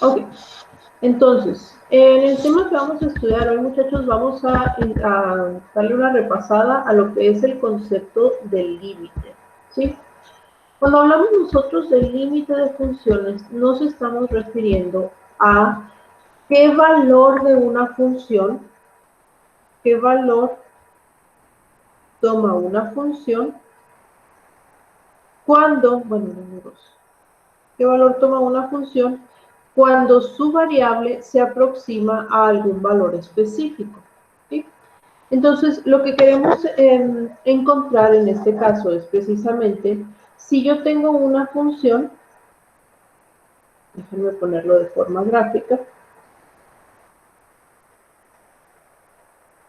Ok, entonces, en el tema que vamos a estudiar hoy, muchachos, vamos a darle una repasada a lo que es el concepto del límite, ¿sí? Cuando hablamos nosotros del límite de funciones, nos estamos refiriendo a qué valor de una función, qué valor toma una función cuando, bueno, qué valor toma una función cuando su variable se aproxima a algún valor específico, ¿sí? Entonces, lo que queremos encontrar en este caso es precisamente si yo tengo una función, déjenme ponerlo de forma gráfica,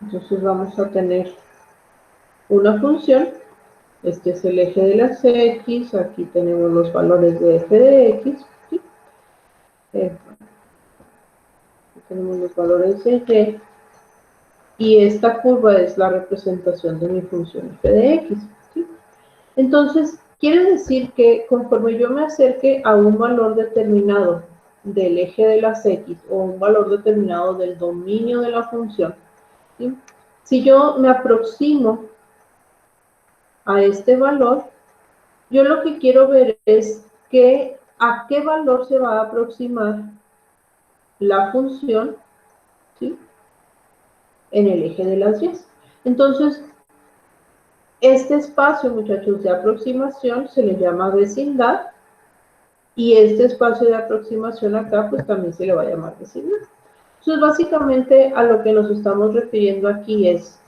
entonces vamos a tener una función, este es el eje de las x, aquí tenemos los valores de f de x, ¿sí? Aquí tenemos los valores de y esta curva es la representación de mi función f de x, ¿sí? Entonces, quiere decir que conforme yo me acerque a un valor determinado del eje de las x o un valor determinado del dominio de la función, ¿sí? Si yo me aproximo a este valor, yo lo que quiero ver es a qué valor se va a aproximar la función, ¿sí? En el eje de las y. Entonces, este espacio, muchachos, de aproximación se le llama vecindad y este espacio de aproximación acá, pues también se le va a llamar vecindad. Entonces, básicamente a lo que nos estamos refiriendo aquí es,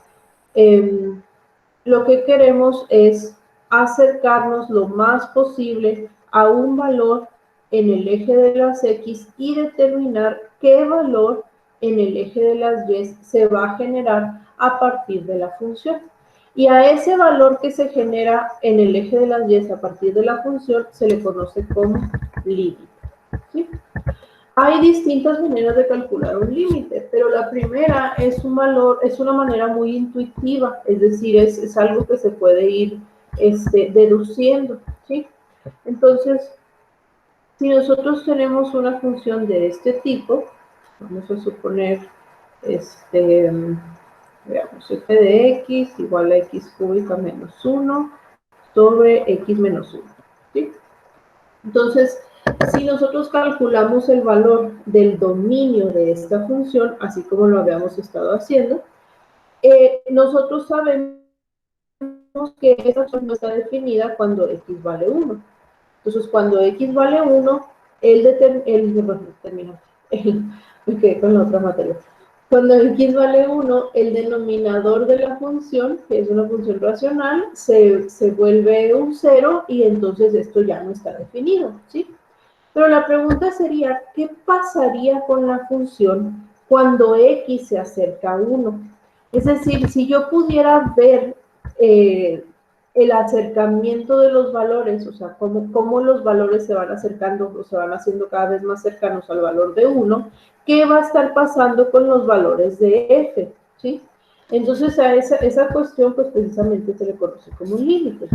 lo que queremos es acercarnos lo más posible a un valor en el eje de las x y determinar qué valor en el eje de las y se va a generar a partir de la función. Y a ese valor que se genera en el eje de las y a partir de la función se le conoce como límite, ¿sí? Hay distintas maneras de calcular un límite, pero la primera es un valor, es una manera muy intuitiva, es decir, es algo que se puede ir deduciendo, ¿sí? Entonces, si nosotros tenemos una función de este tipo, vamos a suponer, veamos, f de x igual a x cúbica menos 1 sobre x menos 1, ¿sí? Entonces, si nosotros calculamos el valor del dominio de esta función, así como lo habíamos estado haciendo, nosotros sabemos que esa función no está definida cuando x vale 1. Entonces, cuando x vale 1, me quedé con la otra materia. Cuando x vale 1, el denominador de la función, que es una función racional, se vuelve un 0 y entonces esto ya no está definido, ¿sí? Pero la pregunta sería, ¿qué pasaría con la función cuando x se acerca a 1? Es decir, si yo pudiera ver el acercamiento de los valores, o sea, cómo los valores se van acercando o se van haciendo cada vez más cercanos al valor de 1, ¿qué va a estar pasando con los valores de f? ¿Sí? Entonces a esa cuestión pues precisamente se le conoce como un límite.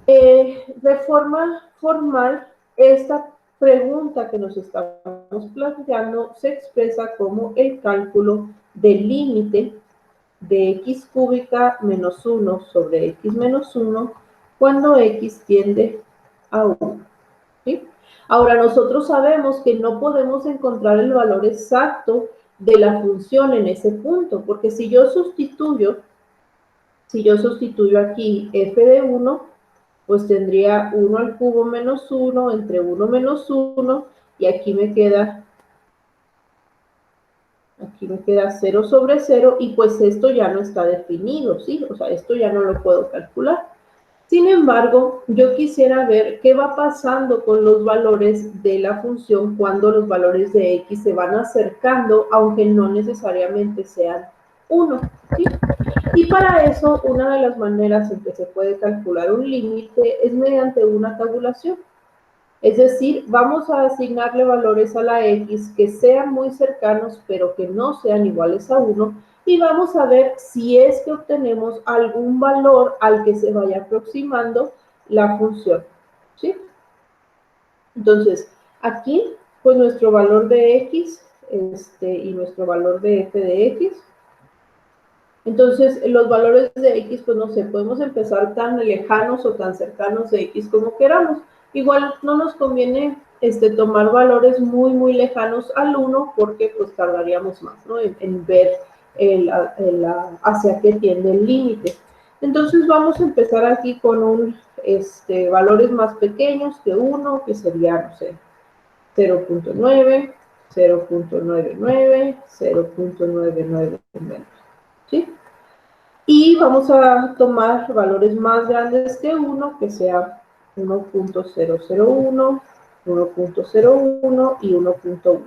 De forma formal, esta pregunta que nos estamos planteando se expresa como el cálculo del límite de x cúbica menos 1 sobre x menos 1 cuando x tiende a 1. ¿Sí? Ahora, nosotros sabemos que no podemos encontrar el valor exacto de la función en ese punto, porque si yo sustituyo aquí f de 1, pues tendría 1 al cubo menos 1 entre 1 menos 1 y aquí me queda 0 sobre 0 y pues esto ya no está definido, ¿sí? O sea, esto ya no lo puedo calcular. Sin embargo, yo quisiera ver qué va pasando con los valores de la función cuando los valores de x se van acercando, aunque no necesariamente sean 1, ¿sí? Y para eso, una de las maneras en que se puede calcular un límite es mediante una tabulación. Es decir, vamos a asignarle valores a la x que sean muy cercanos, pero que no sean iguales a 1, y vamos a ver si es que obtenemos algún valor al que se vaya aproximando la función, ¿sí? Entonces, aquí pues nuestro valor de x y nuestro valor de f de x. Entonces, los valores de x, pues no sé, podemos empezar tan lejanos o tan cercanos de x como queramos. Igual no nos conviene tomar valores muy, muy lejanos al 1 porque pues tardaríamos más, ¿no? En ver hacia qué tiende el límite. Entonces, vamos a empezar aquí con valores más pequeños que 1, que sería, no sé, 0.9, 0.99, 0.99 menos, ¿sí? Y vamos a tomar valores más grandes que 1, que sea 1.001, 1.01 y 1.1.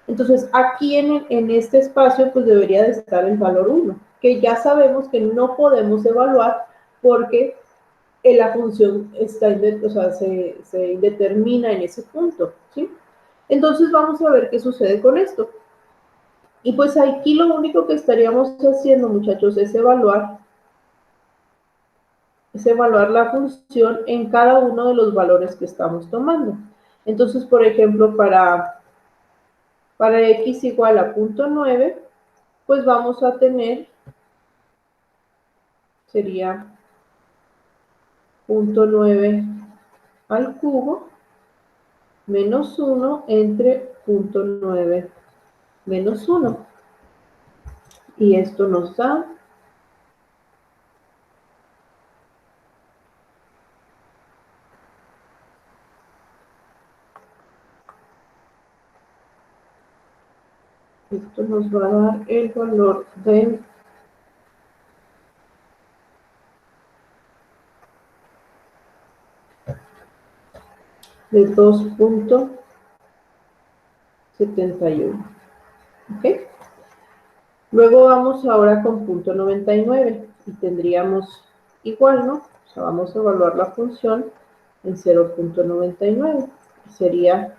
Entonces, aquí en este espacio, pues debería de estar el valor 1, que ya sabemos que no podemos evaluar porque la función se indetermina en ese punto, ¿sí? Entonces, vamos a ver qué sucede con esto. Y pues aquí lo único que estaríamos haciendo, muchachos, es evaluar la función en cada uno de los valores que estamos tomando. Entonces, por ejemplo, para x igual a 0.9, pues vamos a tener, sería 0.9 al cubo menos 1 entre 0.9 menos 1. Y esto nos da va a dar el valor de 2.71. ¿Ok? Luego vamos ahora con 0.99 y tendríamos igual, ¿no? O sea, vamos a evaluar la función en 0.99. Sería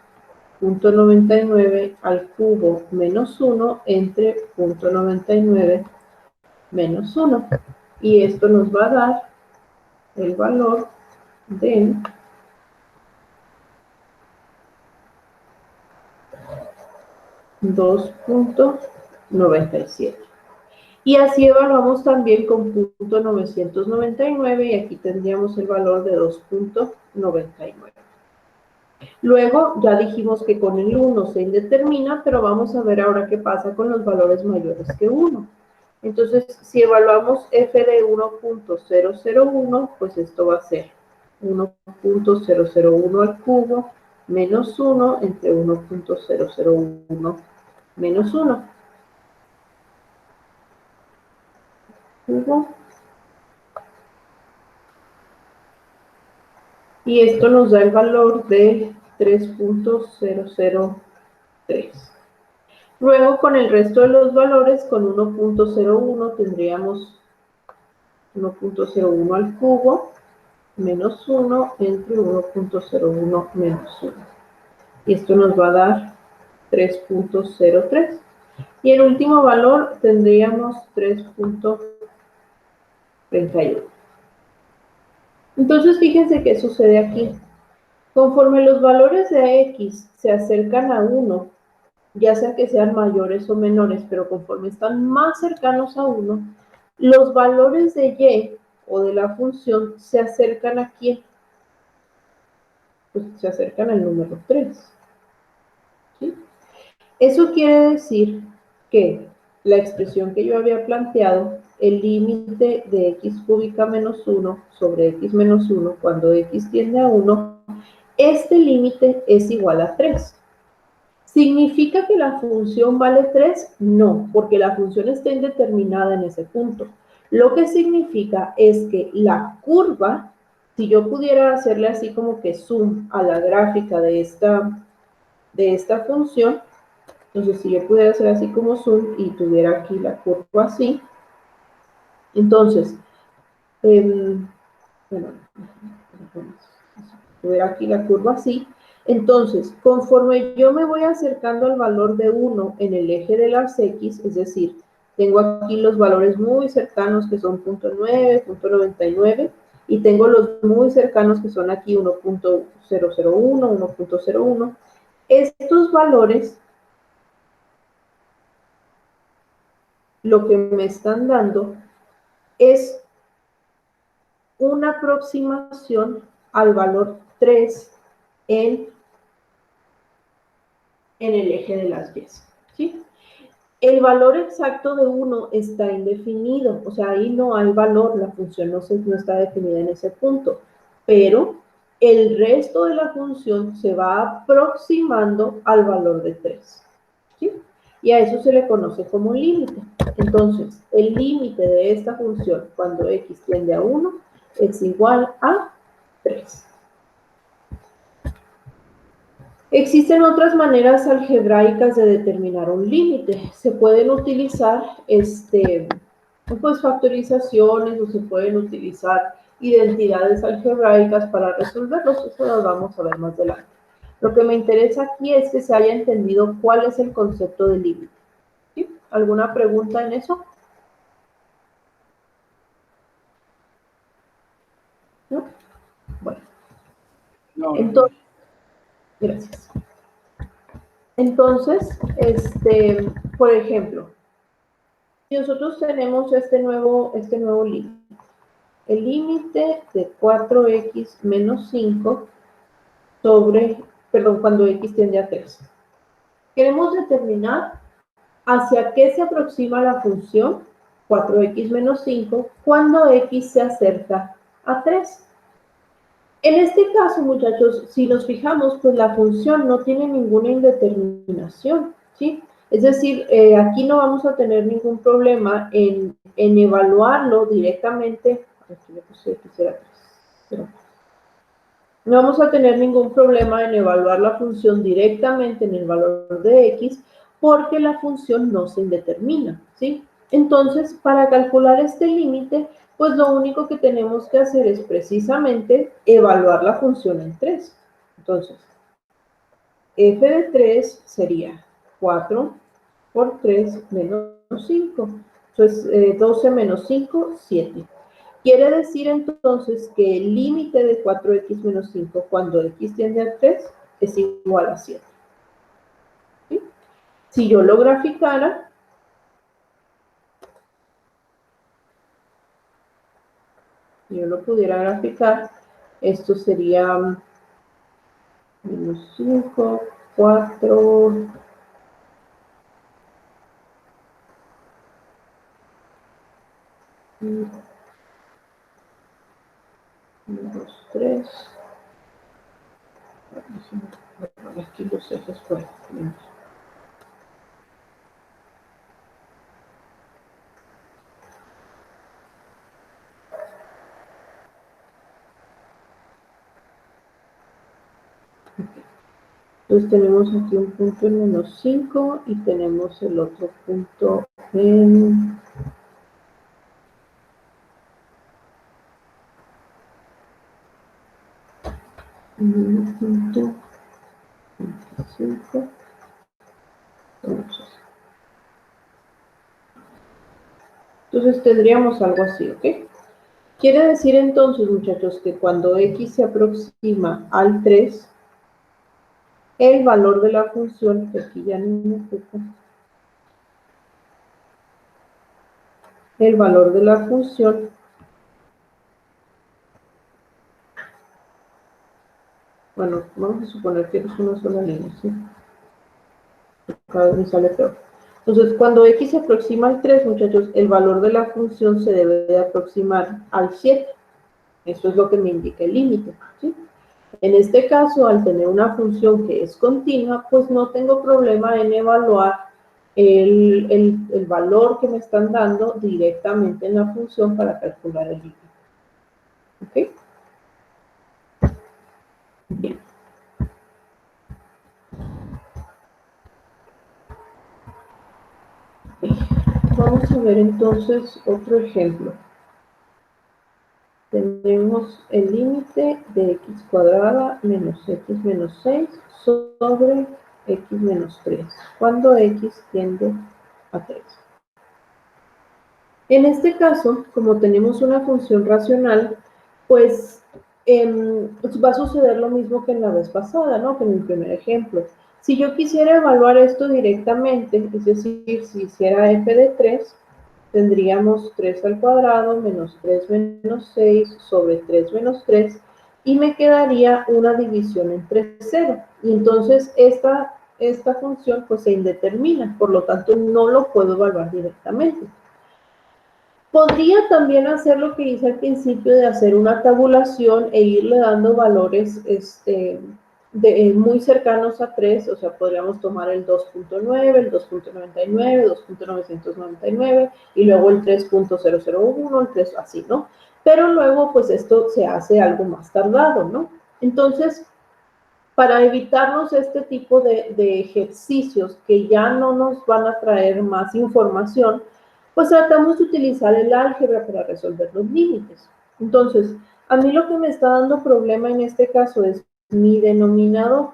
0.99 al cubo menos 1 entre 0.99 menos 1. Y esto nos va a dar el valor de 2.97. Y así evaluamos también con 0.999 y aquí tendríamos el valor de 2.99. Luego ya dijimos que con el 1 se indetermina, pero vamos a ver ahora qué pasa con los valores mayores que 1. Entonces, si evaluamos f de 1.001, pues esto va a ser 1.001 al cubo menos 1 entre 1.001 menos 1. Cubo. Y esto nos da el valor de 3.003. Luego, con el resto de los valores, con 1.01 tendríamos 1.01 al cubo menos 1 entre 1.01 menos 1. Y esto nos va a dar 3.03. Y el último valor tendríamos 3.31. Entonces, fíjense qué sucede aquí. Conforme los valores de x se acercan a 1, ya sea que sean mayores o menores, pero conforme están más cercanos a 1, los valores de y o de la función se acercan a ¿quién? Pues se acercan al número 3. ¿Sí? Eso quiere decir que la expresión que yo había planteado, el límite de x cúbica menos 1 sobre x menos 1, cuando x tiende a 1, este límite es igual a 3. ¿Significa que la función vale 3? No, porque la función está indeterminada en ese punto. Lo que significa es que la curva, si yo pudiera hacerle así como que zoom a la gráfica de esta función, entonces si yo pudiera hacer así como zoom y tuviera aquí la curva así, entonces, bueno, tuviera aquí la curva así, entonces, conforme yo me voy acercando al valor de 1 en el eje de las x, es decir, tengo aquí los valores muy cercanos que son 0.9, 0.99, y tengo los muy cercanos que son aquí 1.001, 1.01. Estos valores lo que me están dando es una aproximación al valor 3 en el eje de las Y, ¿sí? El valor exacto de 1 está indefinido, o sea, ahí no hay valor, la función no está definida en ese punto, pero el resto de la función se va aproximando al valor de 3, ¿sí? Y a eso se le conoce como límite. Entonces, el límite de esta función cuando x tiende a 1 es igual a 3. Existen otras maneras algebraicas de determinar un límite. Se pueden utilizar pues, factorizaciones o se pueden utilizar identidades algebraicas para resolverlos. Eso lo vamos a ver más adelante. Lo que me interesa aquí es que se haya entendido cuál es el concepto de límite. ¿Sí? ¿Alguna pregunta en eso? ¿No? Bueno. No, entonces, gracias. Entonces, por ejemplo, si nosotros tenemos este nuevo límite, el límite de 4x menos 5 cuando x tiende a 3. Queremos determinar hacia qué se aproxima la función 4x menos 5 cuando x se acerca a 3. En este caso, muchachos, si nos fijamos, pues la función no tiene ninguna indeterminación, ¿sí? Es decir, aquí no vamos a tener ningún problema en evaluarlo directamente. Aquí le puse quisiera 3. No vamos a tener ningún problema en evaluar la función directamente en el valor de x porque la función no se indetermina, ¿sí? Entonces, para calcular este límite, pues lo único que tenemos que hacer es precisamente evaluar la función en 3. Entonces, f de 3 sería 4 por 3 menos 5. Entonces, 12 menos 5, 7. Quiere decir entonces que el límite de 4x menos 5 cuando x tiende a 3 es igual a 7. ¿Sí? Si yo lo graficara, si yo lo pudiera graficar, esto sería menos 5, 4, menos 3. Aquí los ejes fuera. Entonces tenemos aquí un punto en menos 5 y tenemos el otro punto en punto 25. Entonces tendríamos algo así, ¿ok? Quiere decir entonces, muchachos, que cuando x se aproxima al 3, el valor de la función, que aquí ya no me ocupa, el valor de la función bueno, vamos a suponer que es una sola línea, ¿sí? Cada vez me sale peor. Entonces, cuando x se aproxima al 3, muchachos, el valor de la función se debe de aproximar al 7. Eso es lo que me indica el límite, ¿sí? En este caso, al tener una función que es continua, pues no tengo problema en evaluar el valor que me están dando directamente en la función para calcular el límite. ¿Ok? Bien. Vamos a ver entonces otro ejemplo. Tenemos el límite de x cuadrada menos x menos 6 sobre x menos 3, cuando x tiende a 3. En este caso, como tenemos una función racional, pues va a suceder lo mismo que en la vez pasada, ¿no? Que en el primer ejemplo. Si yo quisiera evaluar esto directamente, es decir, si hiciera f de 3, tendríamos 3 al cuadrado menos 3 menos 6 sobre 3 menos 3, y me quedaría una división entre 0. Y entonces esta función pues se indetermina, por lo tanto no lo puedo evaluar directamente. Podría también hacer lo que hice al principio de hacer una tabulación e irle dando valores muy cercanos a 3, o sea, podríamos tomar el 2.9, el 2.99, 2.999 y luego el 3.001, el 3, así, ¿no? Pero luego, pues esto se hace algo más tardado, ¿no? Entonces, para evitarnos este tipo de ejercicios que ya no nos van a traer más información, pues tratamos de utilizar el álgebra para resolver los límites. Entonces, a mí lo que me está dando problema en este caso es mi denominador.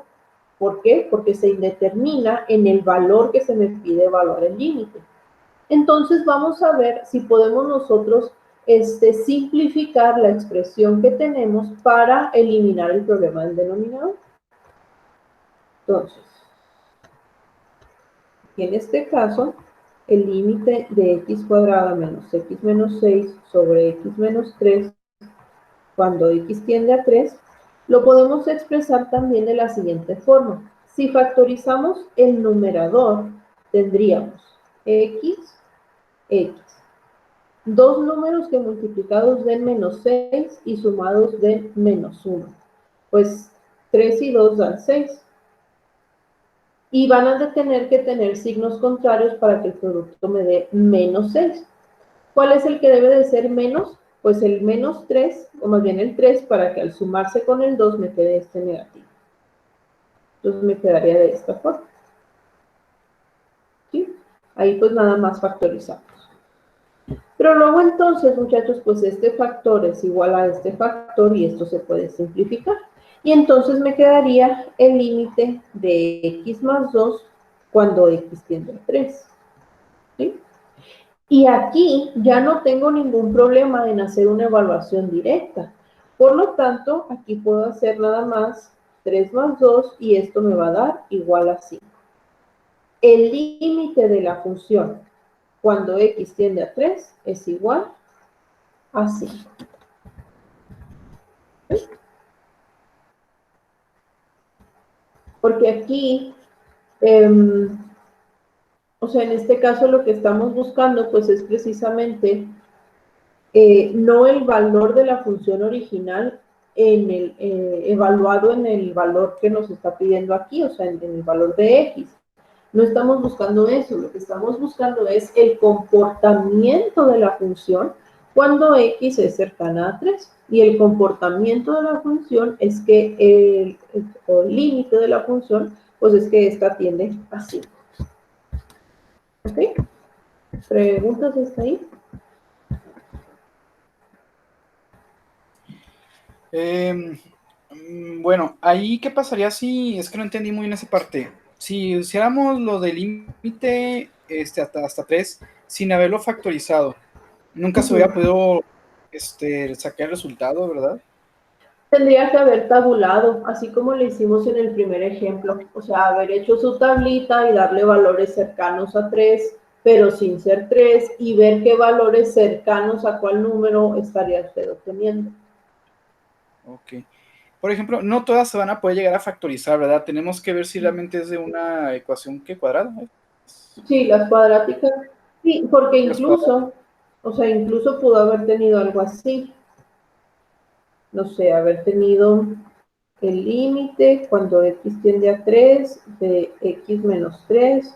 ¿Por qué? Porque se indetermina en el valor que se me pide evaluar el límite. Entonces, vamos a ver si podemos nosotros simplificar la expresión que tenemos para eliminar el problema del denominador. Entonces, en este caso, el límite de x cuadrada menos x menos 6 sobre x menos 3, cuando x tiende a 3, lo podemos expresar también de la siguiente forma. Si factorizamos el numerador, tendríamos x, dos números que multiplicados den menos 6 y sumados den menos 1. Pues 3 y 2 dan 6. Y van a tener que tener signos contrarios para que el producto me dé menos 6. ¿Cuál es el que debe de ser menos? Pues el menos 3, o más bien el 3, para que al sumarse con el 2 me quede este negativo. Entonces me quedaría de esta forma. ¿Sí? Ahí pues nada más factorizamos. Pero luego entonces, muchachos, pues este factor es igual a este factor y esto se puede simplificar. Y entonces me quedaría el límite de x más 2 cuando x tiende a 3. ¿Sí? Y aquí ya no tengo ningún problema en hacer una evaluación directa. Por lo tanto, aquí puedo hacer nada más 3 más 2 y esto me va a dar igual a 5. El límite de la función cuando x tiende a 3 es igual a 5. Porque aquí, o sea, en este caso lo que estamos buscando pues es precisamente no el valor de la función original evaluado en el valor que nos está pidiendo aquí, o sea, en el valor de x. No estamos buscando eso, lo que estamos buscando es el comportamiento de la función cuando x es cercana a 3. Y el comportamiento de la función es que el límite de la función, pues es que esta tiende a 5. ¿Ok? ¿Preguntas hasta ahí? Bueno, ahí qué pasaría si, es que no entendí muy bien esa parte. Si hiciéramos lo del límite hasta 3 sin haberlo factorizado, nunca se hubiera podido sacar el resultado, ¿verdad? Tendría que haber tabulado, así como le hicimos en el primer ejemplo. O sea, haber hecho su tablita y darle valores cercanos a 3, pero sin ser 3, y ver qué valores cercanos a cuál número estaría usted obteniendo. Ok. Por ejemplo, no todas se van a poder llegar a factorizar, ¿verdad? Tenemos que ver si realmente es de una ecuación que cuadrada. Sí, las cuadráticas. Sí, porque Las cuadradas. incluso, o sea, incluso pudo haber tenido algo así. No sé, haber tenido el límite cuando x tiende a 3 de x menos 3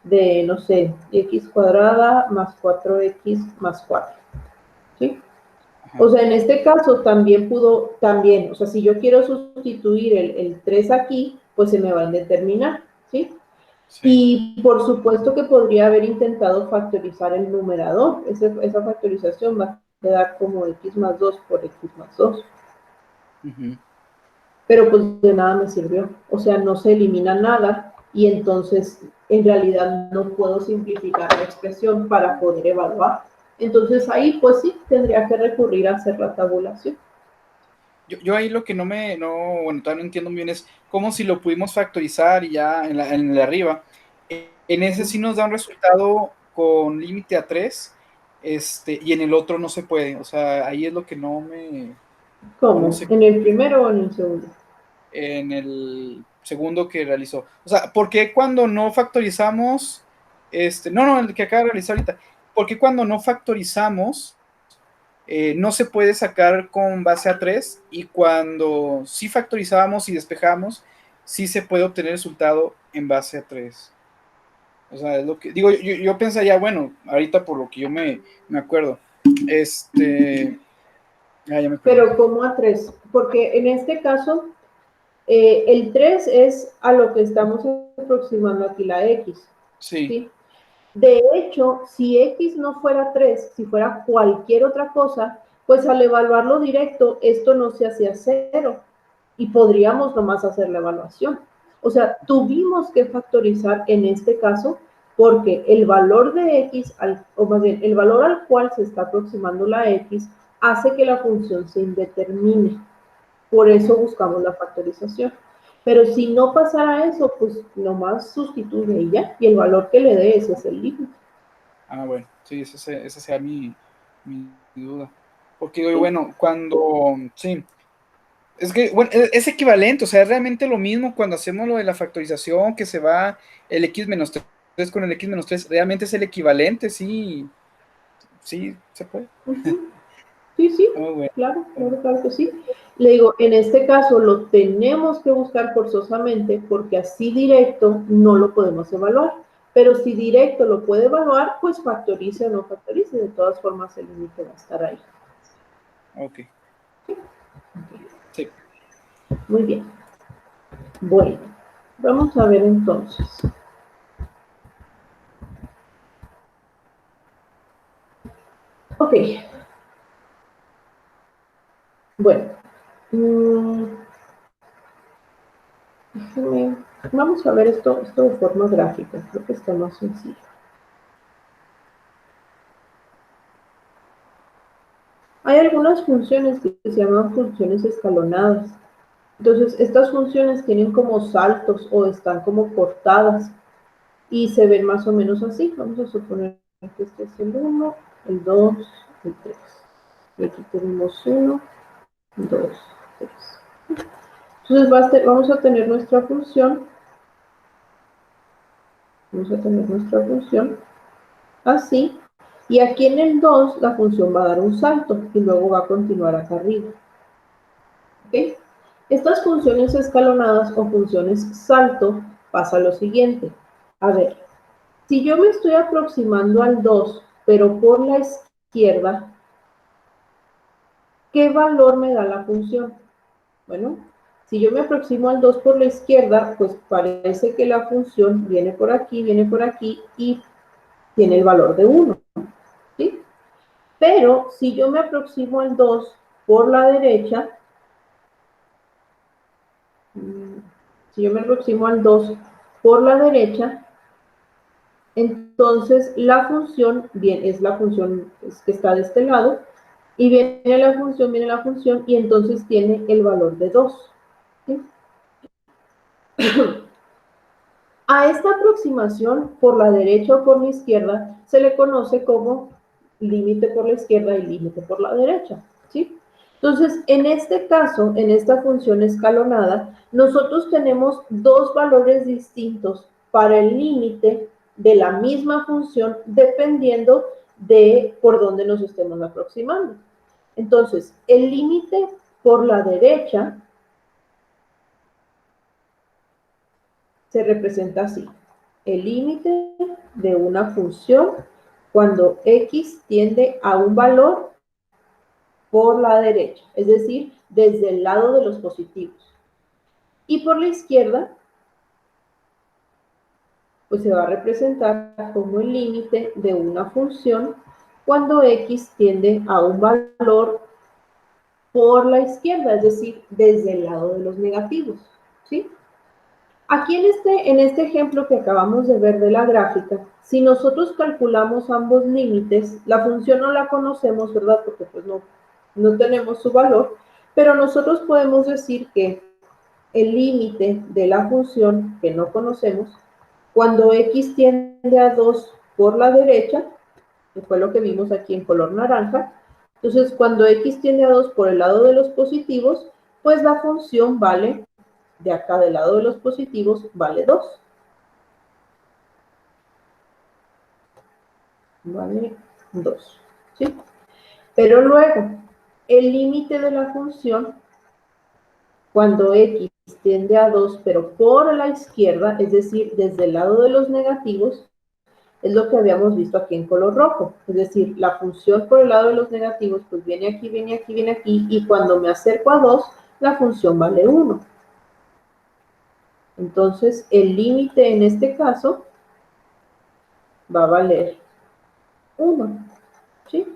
de, no sé, x cuadrada más 4x más 4. ¿Sí? Ajá. O sea, en este caso también o sea, si yo quiero sustituir el 3 aquí, pues se me va a indeterminar, ¿sí? Sí. Y por supuesto que podría haber intentado factorizar el numerador. Esa factorización va a quedar como x más 2 por x más 2. Uh-huh. Pero pues de nada me sirvió. O sea, no se elimina nada y entonces en realidad no puedo simplificar la expresión para poder evaluar. Entonces ahí pues sí, tendría que recurrir a hacer la tabulación. Yo ahí lo que bueno, todavía no entiendo muy bien es cómo si lo pudimos factorizar y ya en el de arriba. En ese sí nos da un resultado con límite a 3, y en el otro no se puede. O sea, ahí es lo que no ¿Cómo? sé, ¿En el primero o en el segundo? en el segundo que realizó. O sea, ¿por qué cuando no factorizamos, no, el que acaba de realizar ahorita, ¿por qué cuando no factorizamos no se puede sacar con base a 3 y cuando sí factorizábamos y despejamos, sí se puede obtener resultado en base a 3? O sea, es lo que digo, yo pensaría, bueno, ahorita por lo que yo me acuerdo, ya me perdí. Pero ¿cómo a 3? Porque en este caso, el 3 es a lo que estamos aproximando aquí la X, Sí, ¿sí? De hecho, si X no fuera 3, si fuera cualquier otra cosa, pues al evaluarlo directo, esto no se hacía 0 y podríamos nomás hacer la evaluación. O sea, tuvimos que factorizar en este caso porque el valor de X, o más bien, el valor al cual se está aproximando la X, hace que la función se indetermine. Por eso buscamos la factorización. Pero si no pasara eso, pues nomás sustituye y ya, y el valor que le dé, ese es el límite. bueno, sí, esa sea mi duda. Porque digo, ¿Sí? bueno, sí, es que, bueno, es equivalente, o sea, es realmente lo mismo cuando hacemos lo de la factorización, que se va el x menos 3 con el x menos 3, realmente es el equivalente, sí, sí, se puede. Uh-huh. Sí, sí, Muy bueno. claro, claro, claro que sí. Le digo, en este caso lo tenemos que buscar forzosamente porque así directo no lo podemos evaluar. Pero si directo lo puede evaluar, pues factorice o no factorice. De todas formas, el límite va a estar ahí. Ok, sí. Muy bien. Bueno, vamos a ver entonces. Ok. Bueno. Vamos a ver esto de forma gráfica. Creo que está más sencillo. Hay algunas funciones que se llaman funciones escalonadas. Entonces, estas funciones tienen como saltos o están como cortadas y se ven más o menos así. Vamos a suponer que este es el 1, el 2, el 3. Y aquí tenemos 1, 2, 3. Entonces, vamos a tener nuestra función. Vamos a tener nuestra función así. Y aquí en el 2 la función va a dar un salto y luego va a continuar acá arriba. ¿Ok? Estas funciones escalonadas o funciones salto pasa lo siguiente. A ver, si yo me estoy aproximando al 2, pero por la izquierda, ¿qué valor me da la función? Bueno, si yo me aproximo al 2 por la izquierda, pues parece que la función viene por aquí y tiene el valor de 1. ¿Sí? Pero si yo me aproximo al 2 por la derecha, si yo me aproximo al 2 por la derecha, entonces la función, bien, es la función que está de este lado, y viene la función, y entonces tiene el valor de 2. ¿Sí? A esta aproximación por la derecha o por la izquierda se le conoce como límite por la izquierda y límite por la derecha. ¿Sí? Entonces, en este caso, en esta función escalonada, nosotros tenemos dos valores distintos para el límite de la misma función dependiendo de por dónde nos estemos aproximando. Entonces, el límite por la derecha se representa así. El límite de una función cuando x tiende a un valor por la derecha, es decir, desde el lado de los positivos. Y por la izquierda, pues se va a representar como el límite de una función cuando x tiende a un valor por la izquierda, es decir, desde el lado de los negativos. ¿Sí? Aquí en este ejemplo que acabamos de ver de la gráfica, si nosotros calculamos ambos límites, la función no la conocemos, ¿verdad? Porque pues no tenemos su valor, Pero nosotros podemos decir que el límite de la función que no conocemos, cuando x tiende a 2 por la derecha, que fue lo que vimos aquí en color naranja, entonces cuando x tiende a 2 por el lado de los positivos, pues la función vale, de acá del lado de los positivos, vale 2. Vale 2, ¿sí? Pero luego, el límite de la función, cuando x tiende a 2, pero por la izquierda, es decir, desde el lado de los negativos, es lo que habíamos visto aquí en color rojo. Es decir, la función por el lado de los negativos, pues viene aquí, viene aquí, viene aquí, y cuando me acerco a 2, la función vale 1. Entonces, el límite en este caso va a valer 1, ¿sí?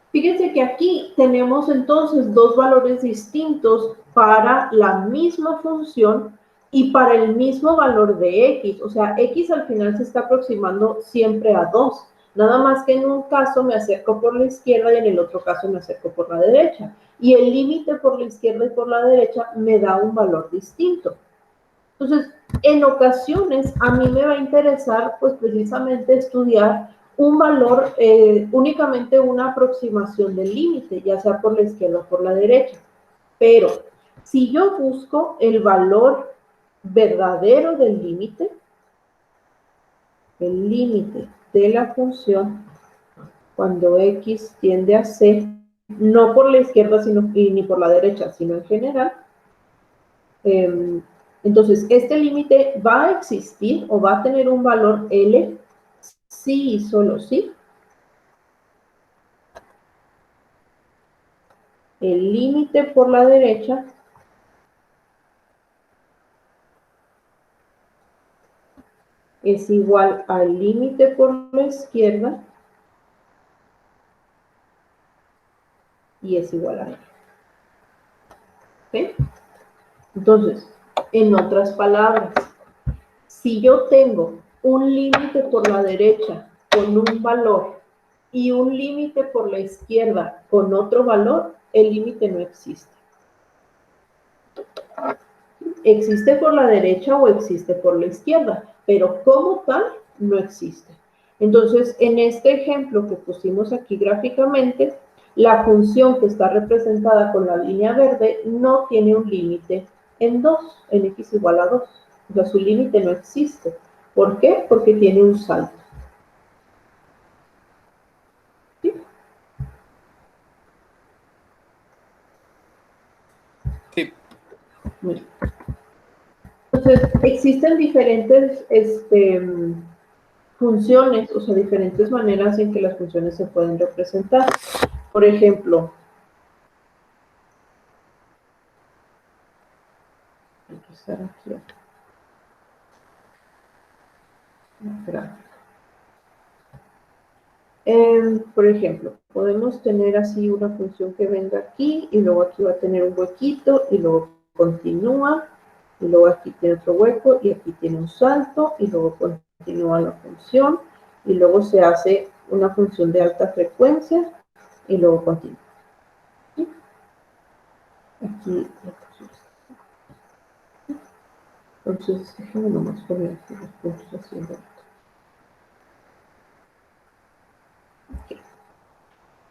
Fíjense que aquí tenemos entonces dos valores distintos para la misma función y para el mismo valor de x. O sea, x al final se está aproximando siempre a 2. Nada más que en un caso me acerco por la izquierda y en el otro caso me acerco por la derecha. Y el límite por la izquierda y por la derecha me da un valor distinto. Entonces, en ocasiones a mí me va a interesar, pues precisamente estudiar un valor, únicamente una aproximación del límite, ya sea por la izquierda o por la derecha. Pero si yo busco el valor verdadero del límite, el límite de la función, cuando x tiende a c, no por la izquierda ni por la derecha, sino en general, entonces, este límite va a existir o va a tener un valor L, sí y solo sí. El límite por la derecha es igual al límite por la izquierda y es igual a L. ¿Ok? Entonces, en otras palabras, si yo tengo un límite por la derecha con un valor y un límite por la izquierda con otro valor, el límite no existe. Existe por la derecha o existe por la izquierda, pero como tal no existe. Entonces, en este ejemplo que pusimos aquí gráficamente, la función que está representada con la línea verde no tiene un límite en 2, en x igual a 2. O sea, su límite no existe. ¿Por qué? Porque tiene un salto. ¿Sí? Sí. Muy bien. Entonces, existen diferentes funciones, o sea, diferentes maneras en que las funciones se pueden representar. Por ejemplo, empezar aquí. Por ejemplo, podemos tener así una función que venga aquí y luego aquí va a tener un huequito y luego continúa y luego aquí tiene otro hueco y aquí tiene un salto y luego continúa la función y luego se hace una función de alta frecuencia y luego continúa. ¿Sí? Aquí entonces, déjame nomás poner aquí los puntos haciendo esto. Okay.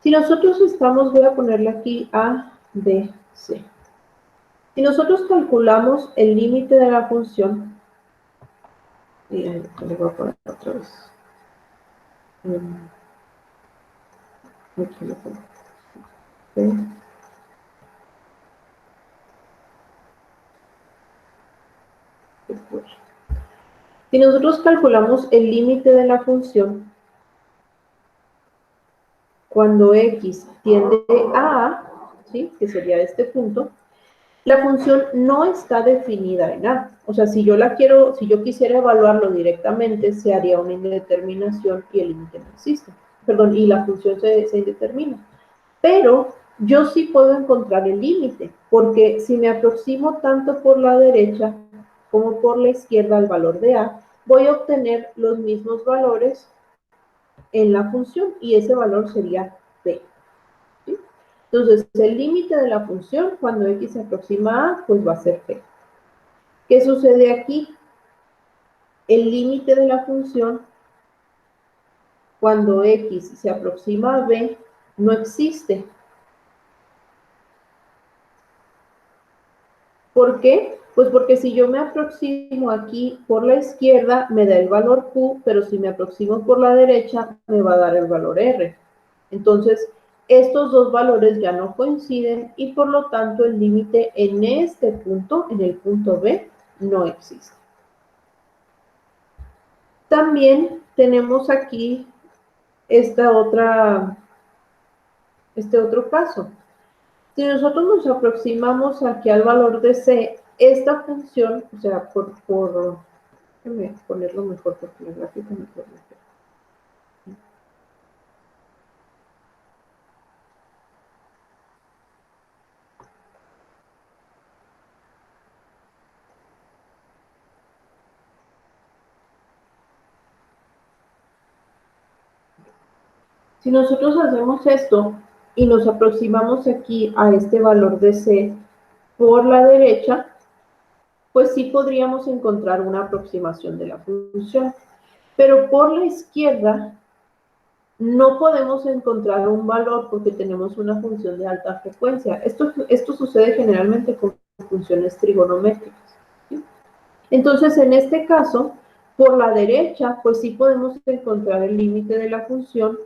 Si nosotros estamos, voy a ponerle aquí A, B, C. Si nosotros calculamos el límite de la función, y le voy a poner otra vez. Aquí lo pongo. B. Si nosotros calculamos el límite de la función, cuando x tiende a A, ¿sí? Que sería este punto, la función no está definida en A. O sea, si yo quisiera evaluarlo directamente, se haría una indeterminación y el límite no existe. Perdón, y la función se indetermina. Pero yo sí puedo encontrar el límite, porque si me aproximo tanto por la derecha como por la izquierda al valor de A, voy a obtener los mismos valores en la función y ese valor sería B. ¿Sí? Entonces, el límite de la función cuando x se aproxima a, pues va a ser p. ¿Qué sucede aquí? El límite de la función cuando x se aproxima a b no existe. ¿Por qué? Pues porque si yo me aproximo aquí por la izquierda, me da el valor q, pero si me aproximo por la derecha, me va a dar el valor r. Entonces, estos dos valores ya no coinciden y por lo tanto el límite en este punto, en el punto B, no existe. También tenemos aquí este otro caso. Si nosotros nos aproximamos aquí al valor de C, esta función, o sea, déjame ponerlo mejor porque la gráfica me corre. Si nosotros hacemos esto y nos aproximamos aquí a este valor de C por la derecha, pues sí podríamos encontrar una aproximación de la función. Pero por la izquierda no podemos encontrar un valor porque tenemos una función de alta frecuencia. Esto sucede generalmente con funciones trigonométricas, ¿sí? Entonces, en este caso, por la derecha, pues sí podemos encontrar el límite de la función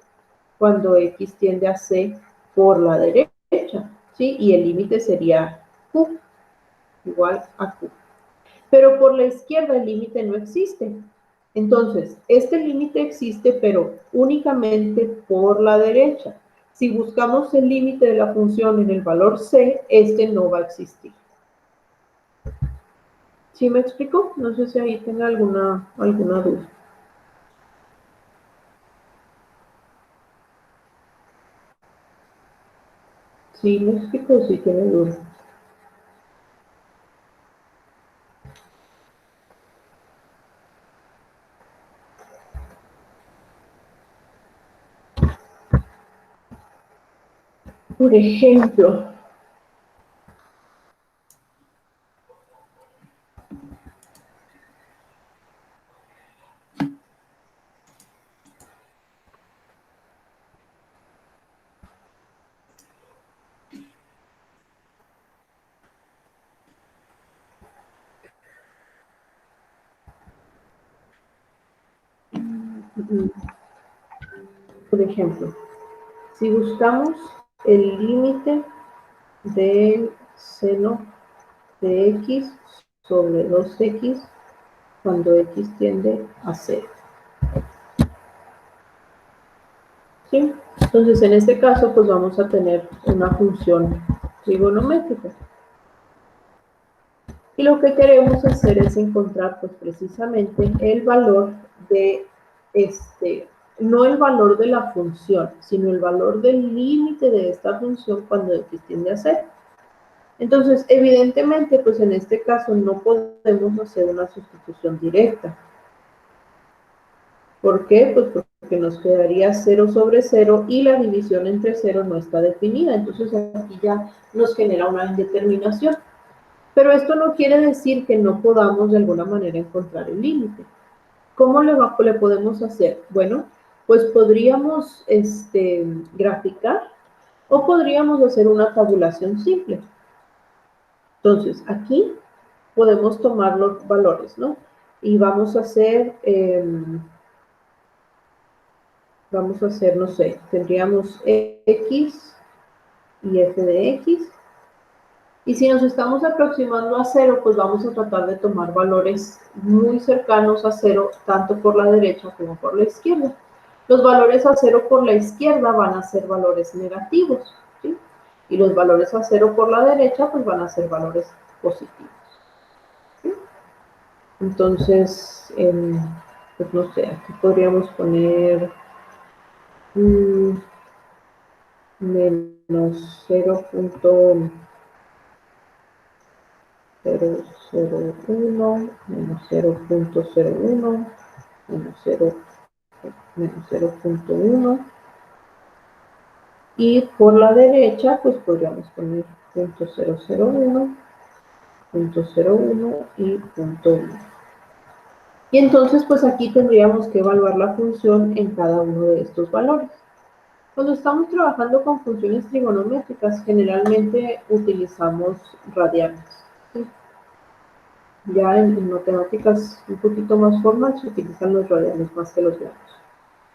cuando x tiende a c por la derecha, ¿sí? Y el límite sería q igual a q. Pero por la izquierda el límite no existe. Entonces, este límite existe, pero únicamente por la derecha. Si buscamos el límite de la función en el valor c, este no va a existir. ¿Sí me explico? No sé si ahí tenga alguna duda. ¿Sí me explico? Sí tiene duda. Por ejemplo, si buscamos el límite del seno de x sobre 2x cuando x tiende a 0. ¿Sí? Entonces, en este caso, pues vamos a tener una función trigonométrica. Y lo que queremos hacer es encontrar, pues precisamente, el valor de no el valor de la función, sino el valor del límite de esta función cuando x tiende a 0. Entonces, evidentemente, pues en este caso no podemos hacer una sustitución directa. ¿Por qué? Pues porque nos quedaría 0 sobre 0 y la división entre 0 no está definida. Entonces, aquí ya nos genera una indeterminación. Pero esto no quiere decir que no podamos de alguna manera encontrar el límite. ¿Cómo le podemos hacer? Bueno, pues podríamos graficar o podríamos hacer una tabulación simple. Entonces, aquí podemos tomar los valores, ¿no? Y vamos a hacer, no sé, tendríamos x y f de x. Y si nos estamos aproximando a 0, pues vamos a tratar de tomar valores muy cercanos a 0, tanto por la derecha como por la izquierda. Los valores a 0 por la izquierda van a ser valores negativos, ¿sí? Y los valores a 0 por la derecha, pues van a ser valores positivos, ¿sí? Entonces, pues no sé, aquí podríamos poner menos 0.001, menos 0.01, menos 0.1 Y por la derecha, pues podríamos poner punto 001, punto 01 y punto 1. Y entonces, pues aquí tendríamos que evaluar la función en cada uno de estos valores. Cuando estamos trabajando con funciones trigonométricas, generalmente utilizamos radianes, ¿sí? Ya en matemáticas un poquito más formal se utilizan los radianes más que los grados.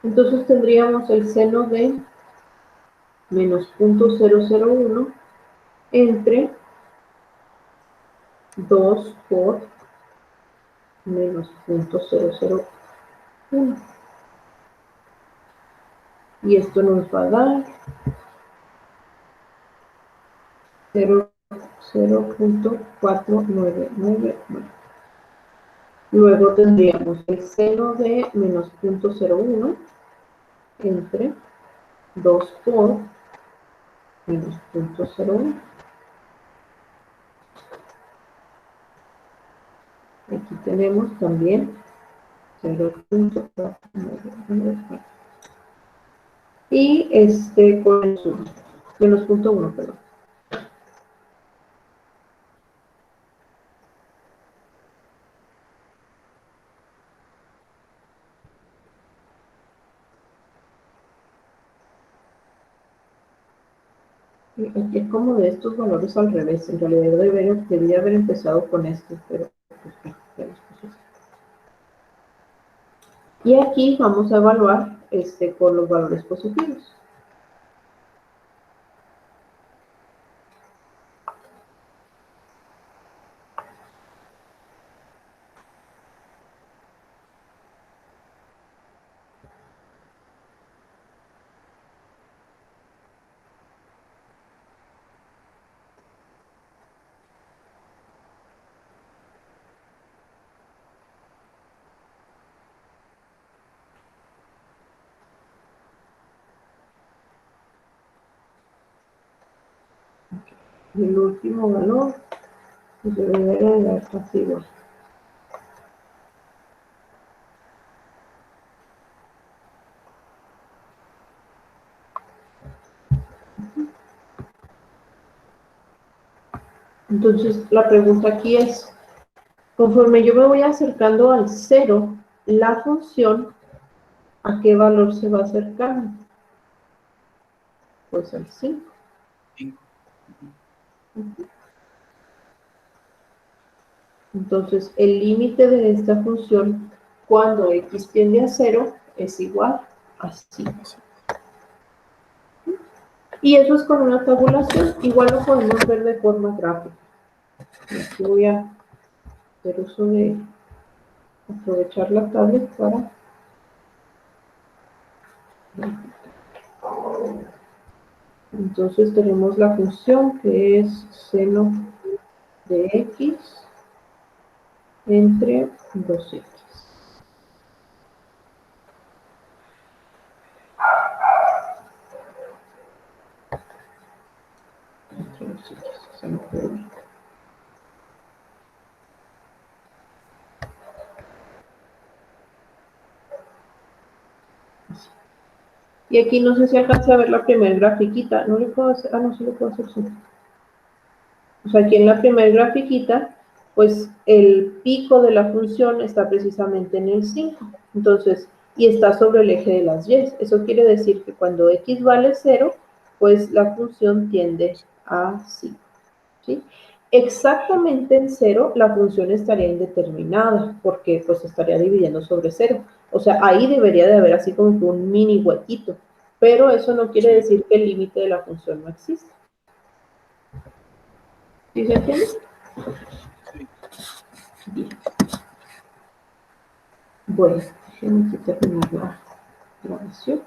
Entonces tendríamos el seno de menos 0.001 entre 2 por menos 0.001. Y esto nos va a dar 0.4999. Luego tendríamos el seno de menos 0.01 entre 2 por menos 0.01. Aquí tenemos también 0.4999. Y con el suma, menos 0.1, perdón. Aquí es como de estos valores al revés. En realidad debería haber empezado con este, pero pues, ya los puse así. Y aquí vamos a evaluar con los valores positivos. Y el último valor pues debería de dar casi igual. Entonces, la pregunta aquí es, conforme yo me voy acercando al 0, la función, ¿a qué valor se va acercando? Pues al 5. Entonces, el límite de esta función, cuando x tiende a 0, es igual a 5. Y eso es con una tabulación. Igual lo podemos ver de forma gráfica. Aquí voy a hacer uso de aprovechar la tablet para... Entonces tenemos la función que es seno de x entre 2x. Entre 2x, se me puede ver. Y aquí no sé si alcance a ver la primera grafiquita. No le puedo hacer, no, sí le puedo hacer zoom. O sea, aquí en la primera grafiquita, pues el pico de la función está precisamente en el 5. Entonces, y está sobre el eje de las y. Eso quiere decir que cuando x vale 0, pues la función tiende a 5. ¿Sí? Exactamente en 0, la función estaría indeterminada, porque pues estaría dividiendo sobre 0. O sea, ahí debería de haber así como que un mini huequito. Pero eso no quiere decir que el límite de la función no existe. ¿Sí se entiende? Sí. Bien. Bueno, déjenme terminar la grabación.